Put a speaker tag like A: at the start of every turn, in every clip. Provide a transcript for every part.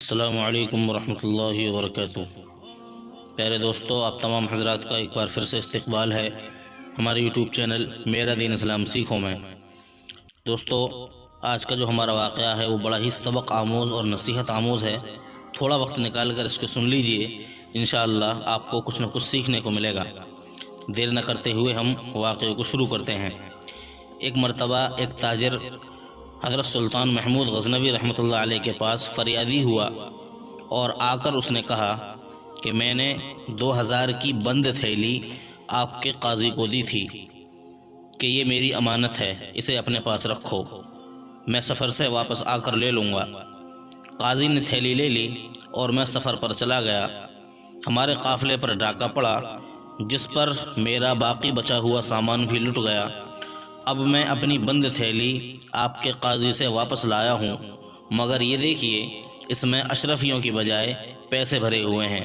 A: السلام علیکم ورحمۃ اللہ وبرکاتہ۔ پیارے دوستو، آپ تمام حضرات کا ایک بار پھر سے استقبال ہے ہمارے یوٹیوب چینل میرا دین اسلام سیکھوں میں۔ دوستو، آج کا جو ہمارا واقعہ ہے وہ بڑا ہی سبق آموز اور نصیحت آموز ہے۔ تھوڑا وقت نکال کر اس کو سن لیجئے، انشاءاللہ آپ کو کچھ نہ کچھ سیکھنے کو ملے گا۔ دیر نہ کرتے ہوئے ہم واقعے کو شروع کرتے ہیں۔ ایک مرتبہ ایک تاجر حضرت سلطان محمود غزنوی رحمۃ اللہ علیہ کے پاس فریادی ہوا اور آ کر اس نے کہا کہ میں نے 2000 کی بند تھیلی آپ کے قاضی کو دی تھی کہ یہ میری امانت ہے، اسے اپنے پاس رکھو، میں سفر سے واپس آ کر لے لوں گا۔ قاضی نے تھیلی لے لی اور میں سفر پر چلا گیا۔ ہمارے قافلے پر ڈاکہ پڑا جس پر میرا باقی بچا ہوا سامان بھی لٹ گیا۔ اب میں اپنی بند تھیلی آپ کے قاضی سے واپس لایا ہوں، مگر یہ دیکھیے اس میں اشرفیوں کی بجائے پیسے بھرے ہوئے ہیں۔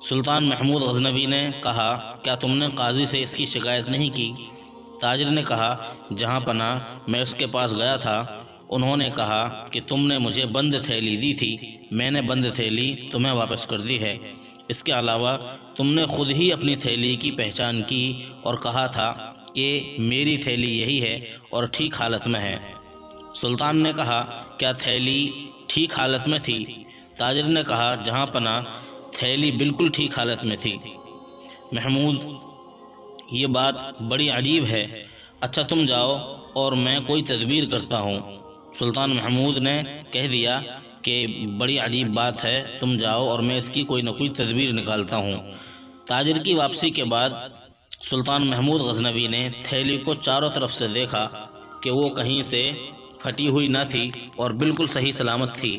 A: سلطان محمود غزنوی نے کہا، کیا تم نے قاضی سے اس کی شکایت نہیں کی؟ تاجر نے کہا، جہاں پناہ میں اس کے پاس گیا تھا، انہوں نے کہا کہ تم نے مجھے بند تھیلی دی تھی، میں نے بند تھیلی تمہیں واپس کر دی ہے۔ اس کے علاوہ تم نے خود ہی اپنی تھیلی کی پہچان کی اور کہا تھا کہ میری تھیلی یہی ہے اور ٹھیک حالت میں ہے۔ سلطان نے کہا، کیا تھیلی ٹھیک حالت میں تھی؟ تاجر نے کہا، جہاں پناہ تھیلی بالکل ٹھیک حالت میں تھی۔ محمود، یہ بات بڑی عجیب ہے، اچھا تم جاؤ اور میں کوئی تدبیر کرتا ہوں۔ سلطان محمود نے کہہ دیا کہ بڑی عجیب بات ہے، تم جاؤ اور میں اس کی کوئی نہ کوئی تدبیر نکالتا ہوں۔ تاجر کی واپسی کے بعد سلطان محمود غزنوی نے تھیلی کو چاروں طرف سے دیکھا کہ وہ کہیں سے پھٹی ہوئی نہ تھی اور بالکل صحیح سلامت تھی۔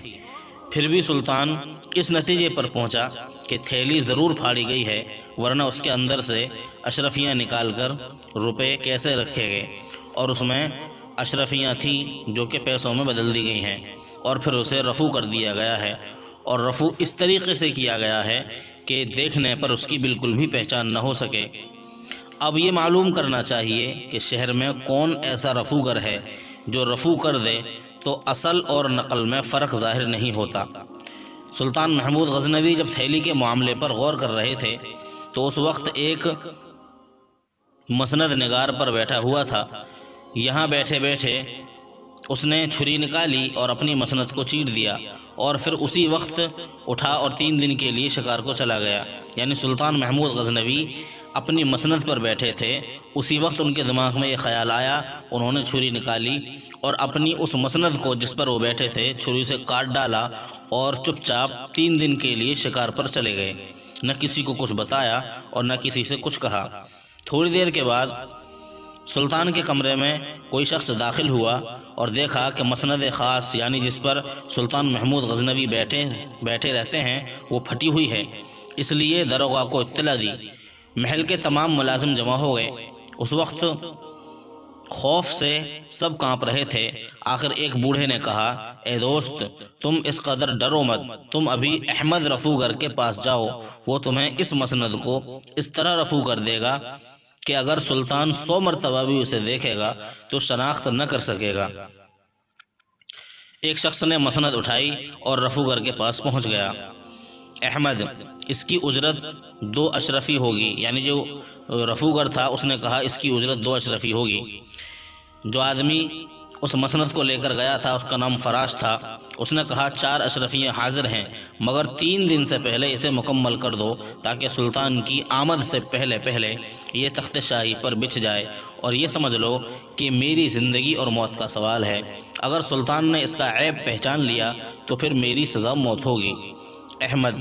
A: پھر بھی سلطان اس نتیجے پر پہنچا کہ تھیلی ضرور پھاڑی گئی ہے، ورنہ اس کے اندر سے اشرفیاں نکال کر روپے کیسے رکھے گئے، اور اس میں اشرفیاں تھیں جو کہ پیسوں میں بدل دی گئی ہیں، اور پھر اسے رفو کر دیا گیا ہے، اور رفو اس طریقے سے کیا گیا ہے کہ دیکھنے پر اس کی بالکل بھی پہچان نہ ہو سکے۔ اب یہ معلوم کرنا چاہیے کہ شہر میں کون ایسا رفوگر ہے جو رفو کر دے تو اصل اور نقل میں فرق ظاہر نہیں ہوتا۔ سلطان محمود غزنوی جب تھیلی کے معاملے پر غور کر رہے تھے تو اس وقت ایک مسند نگار پر بیٹھا ہوا تھا۔ یہاں بیٹھے بیٹھے اس نے چھری نکالی اور اپنی مسند کو چیٹ دیا، اور پھر اسی وقت اٹھا اور 3 دن کے لیے شکار کو چلا گیا۔ یعنی سلطان محمود غزنوی اپنی مسند پر بیٹھے تھے، اسی وقت ان کے دماغ میں یہ خیال آیا، انہوں نے چھری نکالی اور اپنی اس مسند کو جس پر وہ بیٹھے تھے چھری سے کاٹ ڈالا، اور چپ چاپ 3 دن کے لیے شکار پر چلے گئے۔ نہ کسی کو کچھ بتایا اور نہ کسی سے کچھ کہا۔ تھوڑی دیر کے بعد سلطان کے کمرے میں کوئی شخص داخل ہوا اور دیکھا کہ مسند خاص، یعنی جس پر سلطان محمود غزنوی بیٹھے رہتے ہیں، وہ پھٹی ہوئی ہے۔ اس لیے داروغہ کو اطلاع دی۔ محل کے تمام ملازم جمع ہو گئے۔ اس وقت خوف سے سب کانپ رہے تھے۔ آخر ایک بوڑھے نے کہا، اے دوست، تم اس قدر ڈرو مت، تم ابھی احمد رفوگر کے پاس جاؤ، وہ تمہیں اس مسند کو اس طرح رفو کر دے گا کہ اگر سلطان 100 مرتبہ بھی اسے دیکھے گا تو شناخت نہ کر سکے گا۔ ایک شخص نے مسند اٹھائی اور رفوگر کے پاس پہنچ گیا۔ احمد، اس کی اجرت 2 اشرفی ہوگی۔ یعنی جو رفوگر تھا اس نے کہا اس کی اجرت 2 اشرفی ہوگی۔ جو آدمی اس مسند کو لے کر گیا تھا اس کا نام فراش تھا۔ اس نے کہا 4 اشرفیاں حاضر ہیں، مگر 3 دن سے پہلے اسے مکمل کر دو تاکہ سلطان کی آمد سے پہلے یہ تخت شاہی پر بچھ جائے، اور یہ سمجھ لو کہ میری زندگی اور موت کا سوال ہے۔ اگر سلطان نے اس کا عیب پہچان لیا تو پھر میری سزا موت ہوگی۔ احمد،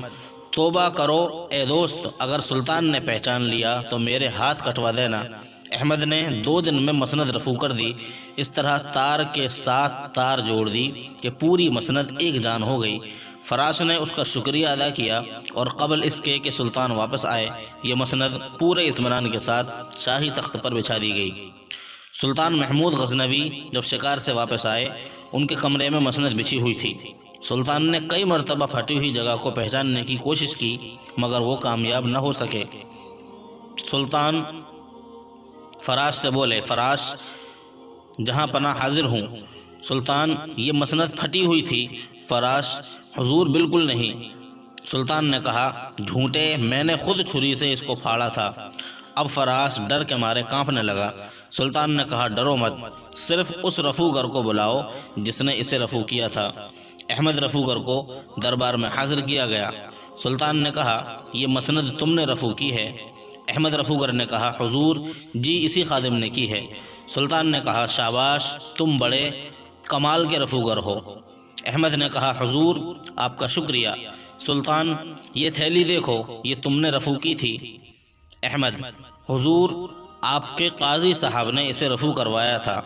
A: توبہ کرو اے دوست، اگر سلطان نے پہچان لیا تو میرے ہاتھ کٹوا دینا۔ احمد نے 2 دن میں مسند رفو کر دی۔ اس طرح تار کے ساتھ تار جوڑ دی کہ پوری مسند ایک جان ہو گئی۔ فراش نے اس کا شکریہ ادا کیا، اور قبل اس کے کہ سلطان واپس آئے یہ مسند پورے اطمینان کے ساتھ شاہی تخت پر بچھا دی گئی۔ سلطان محمود غزنوی جب شکار سے واپس آئے، ان کے کمرے میں مسند بچھی ہوئی تھی۔ سلطان نے کئی مرتبہ پھٹی ہوئی جگہ کو پہچاننے کی کوشش کی، مگر وہ کامیاب نہ ہو سکے۔ سلطان فراش سے بولے، فراش، جہاں پناہ حاضر ہوں۔ سلطان، یہ مسند پھٹی ہوئی تھی، فراش: حضور بالکل نہیں۔ سلطان نے کہا: جھوٹے، میں نے خود چھری سے اس کو پھاڑا تھا۔ اب فراش ڈر کے مارے کانپنے لگا۔ سلطان نے کہا: ڈرو مت، صرف اس رفوگر کو بلاؤ جس نے اسے رفو کیا تھا۔ احمد رفوگر کو دربار میں حاضر کیا گیا۔ سلطان نے کہا: یہ مسند تم نے رفو کی ہے؟ احمد رفوگر نے کہا: حضور جی، اسی خادم نے کی ہے۔ سلطان نے کہا: شاباش، تم بڑے کمال کے رفوگر ہو۔ احمد نے کہا: حضور آپ کا شکریہ۔ سلطان: یہ تھیلی دیکھو، یہ تم نے رفو کی تھی۔ احمد: حضور آپ کے قاضی صاحب نے اسے رفو کروایا تھا۔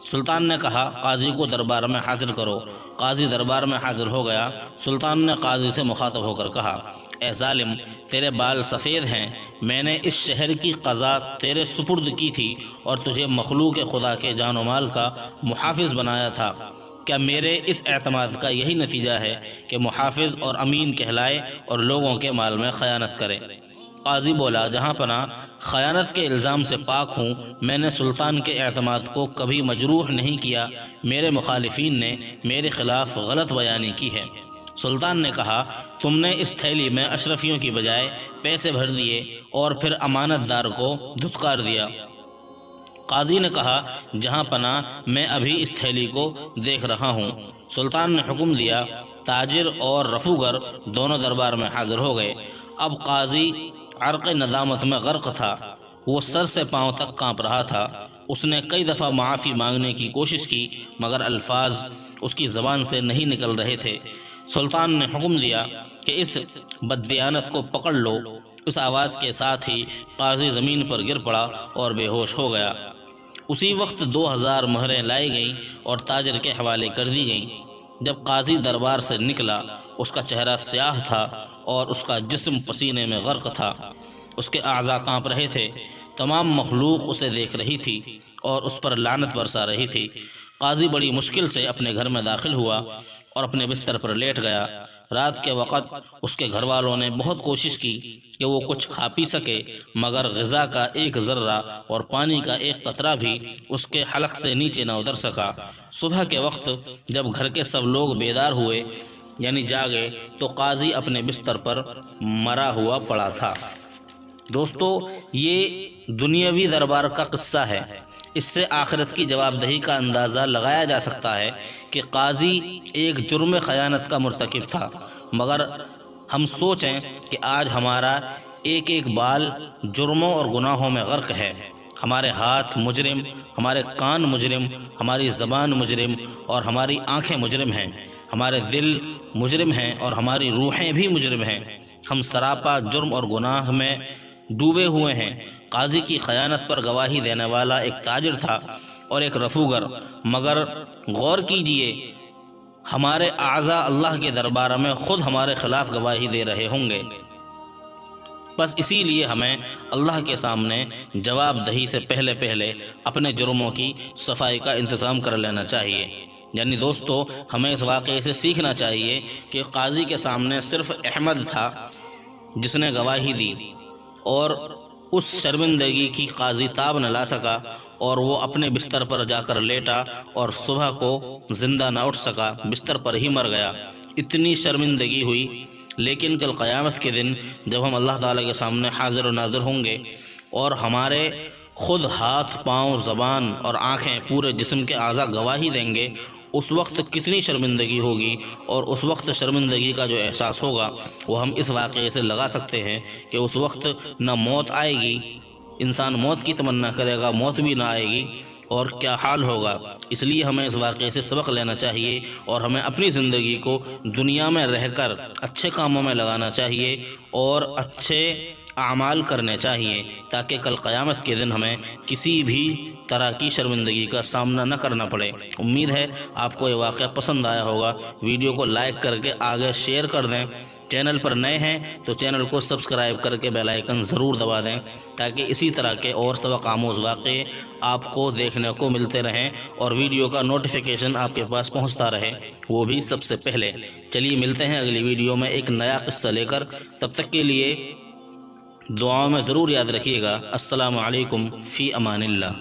A: سلطان نے کہا: قاضی کو دربار میں حاضر کرو۔ قاضی دربار میں حاضر ہو گیا۔ سلطان نے قاضی سے مخاطب ہو کر کہا: اے ظالم، تیرے بال سفید ہیں، میں نے اس شہر کی قضا تیرے سپرد کی تھی اور تجھے مخلوق خدا کے جان و مال کا محافظ بنایا تھا۔ کیا میرے اس اعتماد کا یہی نتیجہ ہے کہ محافظ اور امین کہلائے اور لوگوں کے مال میں خیانت کرے؟ قاضی بولا: جہاں پناہ خیانت کے الزام سے پاک ہوں، میں نے سلطان کے اعتماد کو کبھی مجروح نہیں کیا۔ میرے مخالفین نے میرے خلاف غلط بیانی کی ہے۔ سلطان نے کہا: تم نے اس تھیلی میں اشرفیوں کی بجائے پیسے بھر دیے اور پھر امانت دار کو دھتکار دیا۔ قاضی نے کہا: جہاں پناہ میں ابھی اس تھیلی کو دیکھ رہا ہوں۔ سلطان نے حکم دیا۔ تاجر اور رفوگر دونوں دربار میں حاضر ہو گئے۔ اب قاضی عرق ندامت میں غرق تھا۔ وہ سر سے پاؤں تک کانپ رہا تھا۔ اس نے کئی دفعہ معافی مانگنے کی کوشش کی مگر الفاظ اس کی زبان سے نہیں نکل رہے تھے۔ سلطان نے حکم دیا کہ اس بددیانت کو پکڑ لو۔ اس آواز کے ساتھ ہی قاضی زمین پر گر پڑا اور بے ہوش ہو گیا۔ اسی وقت 2000 مہریں لائی گئیں اور تاجر کے حوالے کر دی گئیں۔ جب قاضی دربار سے نکلا، اس کا چہرہ سیاہ تھا اور اس کا جسم پسینے میں غرق تھا۔ اس کے اعضاء کانپ رہے تھے۔ تمام مخلوق اسے دیکھ رہی تھی اور اس پر لعنت برسا رہی تھی۔ قاضی بڑی مشکل سے اپنے گھر میں داخل ہوا اور اپنے بستر پر لیٹ گیا۔ رات کے وقت اس کے گھر والوں نے بہت کوشش کی کہ وہ کچھ کھا پی سکے مگر غذا کا ایک ذرہ اور پانی کا ایک قطرہ بھی اس کے حلق سے نیچے نہ اتر سکا۔ صبح کے وقت جب گھر کے سب لوگ بیدار ہوئے یعنی جاگے تو قاضی اپنے بستر پر مرا ہوا پڑا تھا۔ دوستو، یہ دنیاوی دربار کا قصہ ہے۔ اس سے آخرت کی جواب دہی کا اندازہ لگایا جا سکتا ہے کہ قاضی ایک جرم خیانت کا مرتکب تھا، مگر ہم سوچیں کہ آج ہمارا ایک ایک بال جرموں اور گناہوں میں غرق ہے۔ ہمارے ہاتھ مجرم، ہمارے کان مجرم، ہماری زبان مجرم اور ہماری آنکھیں مجرم ہیں، ہمارے دل مجرم ہیں اور ہماری روحیں بھی مجرم ہیں۔ ہم سراپا جرم اور گناہ میں ڈوبے ہوئے ہیں۔ قاضی کی خیانت پر گواہی دینے والا ایک تاجر تھا اور ایک رفوگر، مگر غور کیجئے ہمارے اعضاء اللہ کے دربار میں خود ہمارے خلاف گواہی دے رہے ہوں گے۔ بس اسی لیے ہمیں اللہ کے سامنے جواب دہی سے پہلے اپنے جرموں کی صفائی کا انتظام کر لینا چاہیے۔ یعنی دوستو، ہمیں اس واقعے سے سیکھنا چاہیے کہ قاضی کے سامنے صرف احمد تھا جس نے گواہی دی اور اس شرمندگی کی قاضی تاب نہ لا سکا اور وہ اپنے بستر پر جا کر لیٹا اور صبح کو زندہ نہ اٹھ سکا، بستر پر ہی مر گیا۔ اتنی شرمندگی ہوئی۔ لیکن کل قیامت کے دن جب ہم اللہ تعالیٰ کے سامنے حاضر و ناظر ہوں گے اور ہمارے خود ہاتھ، پاؤں، زبان اور آنکھیں، پورے جسم کے اعضاء گواہی دیں گے، اس وقت کتنی شرمندگی ہوگی، اور اس وقت شرمندگی کا جو احساس ہوگا وہ ہم اس واقعے سے لگا سکتے ہیں کہ اس وقت نہ موت آئے گی، انسان موت کی تمنا کرے گا، موت بھی نہ آئے گی، اور کیا حال ہوگا۔ اس لیے ہمیں اس واقعے سے سبق لینا چاہیے اور ہمیں اپنی زندگی کو دنیا میں رہ کر اچھے کاموں میں لگانا چاہیے اور اچھے اعمال کرنے چاہیے تاکہ کل قیامت کے دن ہمیں کسی بھی طرح کی شرمندگی کا سامنا نہ کرنا پڑے۔ امید ہے آپ کو یہ واقعہ پسند آیا ہوگا۔ ویڈیو کو لائک کر کے آگے شیئر کر دیں۔ چینل پر نئے ہیں تو چینل کو سبسکرائب کر کے بیل آئیکن ضرور دبا دیں تاکہ اسی طرح کے اور سبق آموز واقعے آپ کو دیکھنے کو ملتے رہیں اور ویڈیو کا نوٹیفیکیشن آپ کے پاس پہنچتا رہے، وہ بھی سب سے پہلے۔ چلیے ملتے ہیں اگلی ویڈیو میں ایک نیا قصہ لے کر، تب تک کے لیے دعاؤں میں ضرور یاد رکھیے گا۔ السلام علیکم، فی امان اللہ۔